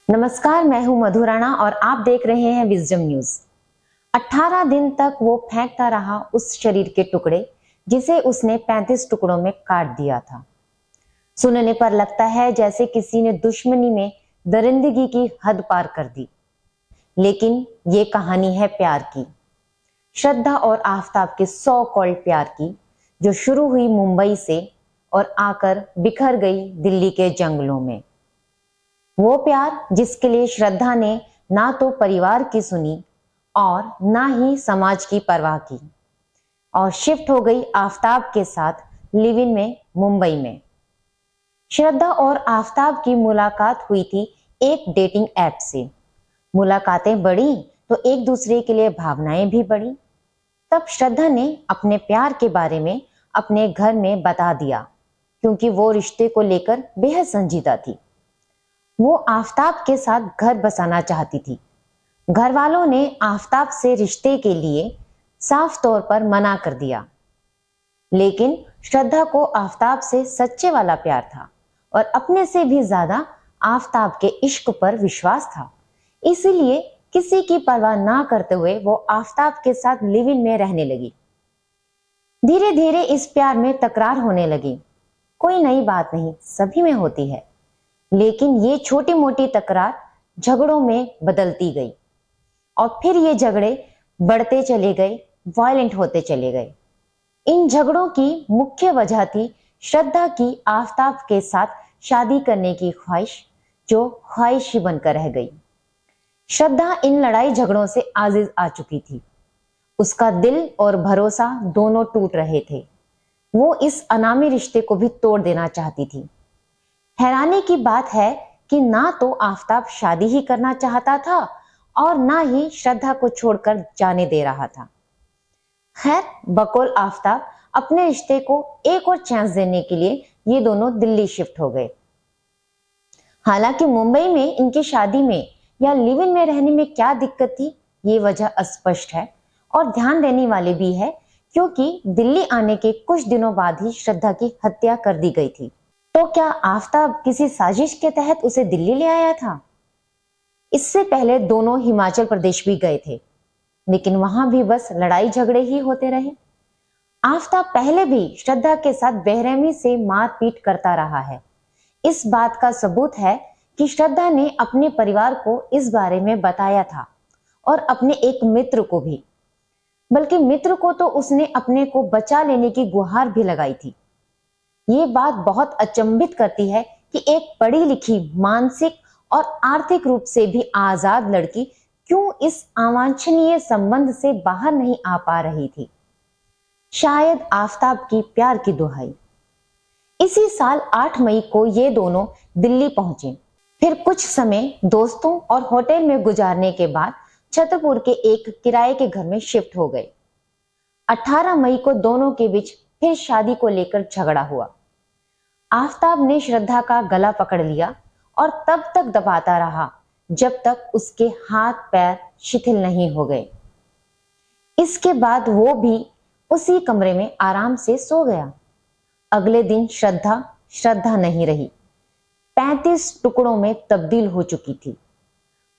नमस्कार, मैं हूं मधु राणा और आप देख रहे हैं विजडम न्यूज। 18 दिन तक वो फेंकता रहा उस शरीर के टुकड़े जिसे उसने 35 टुकड़ों में काट दिया था। सुनने पर लगता है जैसे किसी ने दुश्मनी में दरिंदगी की हद पार कर दी, लेकिन ये कहानी है प्यार की, श्रद्धा और आफताब के सो कॉल्ड प्यार की, जो शुरू हुई मुंबई से और आकर बिखर गई दिल्ली के जंगलों में। वो प्यार जिसके लिए श्रद्धा ने ना तो परिवार की सुनी और ना ही समाज की परवाह की और शिफ्ट हो गई आफताब के साथ लिव इन में मुंबई में। श्रद्धा और आफताब की मुलाकात हुई थी एक डेटिंग ऐप से। मुलाकातें बढ़ी तो एक दूसरे के लिए भावनाएं भी बढ़ी। तब श्रद्धा ने अपने प्यार के बारे में अपने घर में बता दिया, क्योंकि वो रिश्ते को लेकर बेहद संजीदा थी। वो आफताब के साथ घर बसाना चाहती थी। घर वालों ने आफताब से रिश्ते के लिए साफ तौर पर मना कर दिया, लेकिन श्रद्धा को आफताब से सच्चे वाला प्यार था और अपने से भी ज्यादा आफताब के इश्क पर विश्वास था। इसीलिए किसी की परवाह ना करते हुए वो आफताब के साथ लिव इन में रहने लगी। धीरे धीरे इस प्यार में तकरार होने लगी। कोई नई बात नहीं, सभी में होती है, लेकिन ये छोटी मोटी तकरार झगड़ों में बदलती गई और फिर ये झगड़े बढ़ते चले गए, वायलेंट होते चले गए। इन झगड़ों की मुख्य वजह थी श्रद्धा की आफताब के साथ शादी करने की ख्वाहिश, जो ख्वाहिश ही बनकर रह गई। श्रद्धा इन लड़ाई झगड़ों से आजिज आ चुकी थी। उसका दिल और भरोसा दोनों टूट रहे थे। वो इस अनामी रिश्ते को भी तोड़ देना चाहती थी। हैरानी की बात है कि ना तो आफताब शादी ही करना चाहता था और ना ही श्रद्धा को छोड़कर जाने दे रहा था। खैर, बकौल आफताब अपने रिश्ते को एक और चांस देने के लिए ये दोनों दिल्ली शिफ्ट हो गए। हालांकि मुंबई में इनकी शादी में या लिव इन में रहने में क्या दिक्कत थी, ये वजह अस्पष्ट है और ध्यान देने वाली भी है, क्योंकि दिल्ली आने के कुछ दिनों बाद ही श्रद्धा की हत्या कर दी गई थी। तो क्या आफताब किसी साजिश के तहत उसे दिल्ली ले आया था? इससे पहले दोनों हिमाचल प्रदेश भी गए थे, लेकिन वहां भी बस लड़ाई झगड़े ही होते रहे। आफताब पहले भी श्रद्धा के साथ बेरहमी से मारपीट करता रहा है। इस बात का सबूत है कि श्रद्धा ने अपने परिवार को इस बारे में बताया था और अपने एक मित्र को भी, बल्कि मित्र को तो उसने अपने को बचा लेने की गुहार भी लगाई थी। ये बात बहुत अचंभित करती है कि एक पढ़ी लिखी, मानसिक और आर्थिक रूप से भी आजाद लड़की क्यों इस अवांछनीय संबंध से बाहर नहीं आ पा रही थी। शायद आफताब की प्यार की दुहाई। इसी साल 8 मई को ये दोनों दिल्ली पहुंचे। फिर कुछ समय दोस्तों और होटल में गुजारने के बाद छतरपुर के एक किराए के घर में शिफ्ट हो गए। 18 मई को दोनों के बीच फिर शादी को लेकर झगड़ा हुआ। आफताब ने श्रद्धा का गला पकड़ लिया और तब तक दबाता रहा जब तक उसके हाथ पैर शिथिल नहीं हो गए। इसके बाद वो भी उसी कमरे में आराम से सो गया। अगले दिन श्रद्धा नहीं रही, 35 टुकड़ों में तब्दील हो चुकी थी।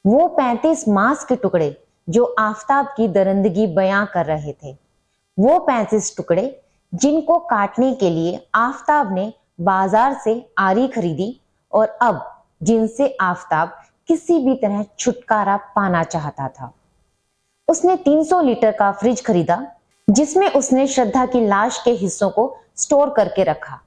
वो 35 मांस के टुकड़े जो आफताब की दरिंदगी बयां कर रहे थे, वो 35 टुकड़े जिनको काटने के लिए आफताब ने बाजार से आरी खरीदी और अब जिनसे आफताब किसी भी तरह छुटकारा पाना चाहता था। उसने 300 लीटर का फ्रिज खरीदा, जिसमें उसने श्रद्धा की लाश के हिस्सों को स्टोर करके रखा।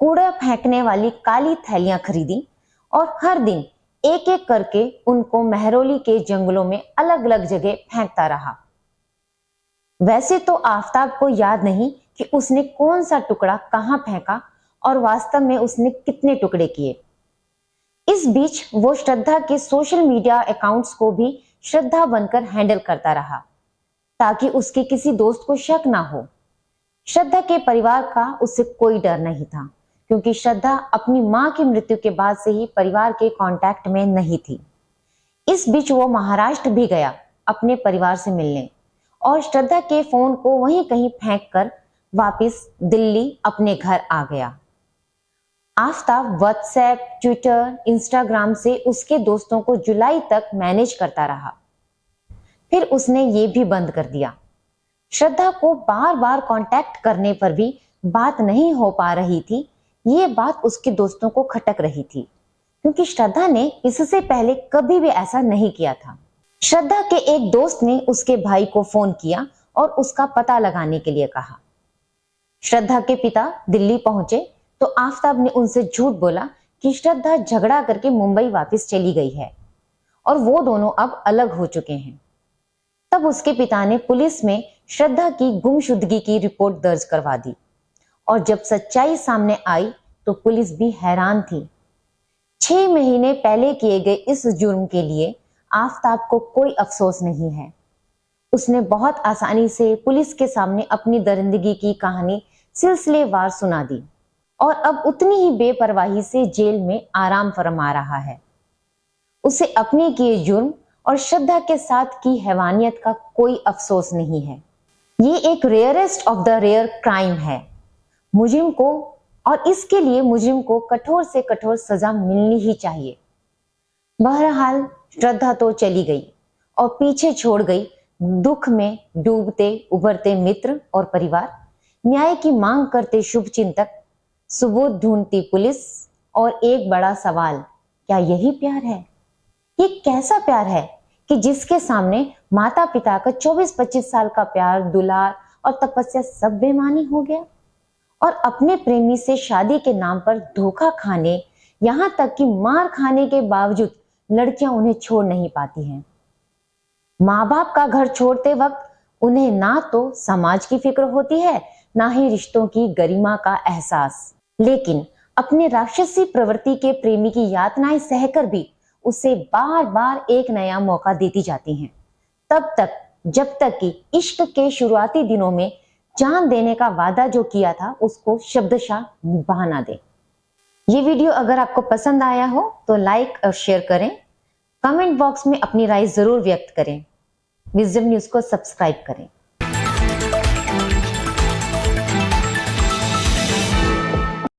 कूड़ा फेंकने वाली काली थैलियां खरीदी और हर दिन एक एक करके उनको मेहरौली के जंगलों में अलग अलग जगह फेंकता रहा। वैसे तो आफताब को याद नहीं कि उसने कौन सा टुकड़ा कहां फेंका और वास्तव में उसने कितने टुकड़े किए। इस बीच वो श्रद्धा के सोशल मीडिया अकाउंट्स को भी श्रद्धा बनकर हैंडल करता रहा, ताकि उसके किसी दोस्त को शक ना हो। श्रद्धा के परिवार का उससे कोई डर नहीं था, क्योंकि श्रद्धा अपनी मां की मृत्यु के बाद से ही परिवार के कांटेक्ट में नहीं थी। इस बीच वो महाराष्ट्र भी गया अपने परिवार से मिलने और श्रद्धा के फोन को वहीं कहीं फेंक कर वापिस दिल्ली अपने घर आ गया। आफताब व्हाट्सएप, ट्विटर, इंस्टाग्राम से उसके दोस्तों को जुलाई तक मैनेज करता रहा। फिर उसने ये भी बंद कर दिया। श्रद्धा को बार बार कांटेक्ट करने पर भी बात नहीं हो पा रही थी। ये बात उसके दोस्तों को खटक रही थी, क्योंकि श्रद्धा ने इससे पहले कभी भी ऐसा नहीं किया था। श्रद्धा के एक दोस्त ने उसके भाई को फोन किया और उसका पता लगाने के लिए कहा। श्रद्धा के पिता दिल्ली पहुंचे तो आफताब ने उनसे झूठ बोला कि श्रद्धा झगड़ा करके मुंबई वापस चली गई है और वो दोनों अब अलग हो चुके हैं। तब उसके पिता ने पुलिस में श्रद्धा की गुमशुदगी की रिपोर्ट दर्ज करवा दी और जब सच्चाई सामने आई तो पुलिस भी हैरान थी। 6 महीने पहले किए गए इस जुर्म के लिए आफताब को कोई अफसोस नहीं है। उसने बहुत आसानी से पुलिस के सामने अपनी दरिंदगी की कहानी सिलसिलेवार सुना दी और अब उतनी ही बेपरवाही से जेल में आराम फरमा रहा है। उसे अपने किए जुर्म और श्रद्धा के साथ की हैवानियत का कोई अफसोस नहीं है। ये एक rarest of the rare crime है। मुजरिम को और इसके लिए मुजरिम को कठोर से कठोर सजा मिलनी ही चाहिए। बहरहाल श्रद्धा तो चली गई और पीछे छोड़ गई दुख में डूबते उभरते मित्र और परिवार, न्याय की मांग करते शुभचिंतक, सबूत ढूंढती पुलिस और एक बड़ा सवाल, क्या यही प्यार है? ये कैसा प्यार है कि जिसके सामने माता पिता का 24-25 साल का प्यार, दुलार और तपस्या सब बेमानी हो गया और अपने प्रेमी से शादी के नाम पर धोखा खाने, यहां तक कि मार खाने के बावजूद लड़कियां उन्हें छोड़ नहीं पाती हैं। माँ बाप का घर छोड़ते वक्त उन्हें ना तो समाज की फिक्र होती है, ना ही रिश्तों की गरिमा का एहसास, लेकिन अपने राक्षसी प्रवृत्ति के प्रेमी की यातनाएं सहकर भी उसे बार बार एक नया मौका देती जाती हैं, तब तक जब तक कि इश्क के शुरुआती दिनों में जान देने का वादा जो किया था उसको शब्दशः निभा ना दे। ये वीडियो अगर आपको पसंद आया हो तो लाइक और शेयर करें, कमेंट बॉक्स में अपनी राय जरूर व्यक्त करें, विजडम न्यूज को सब्सक्राइब करें।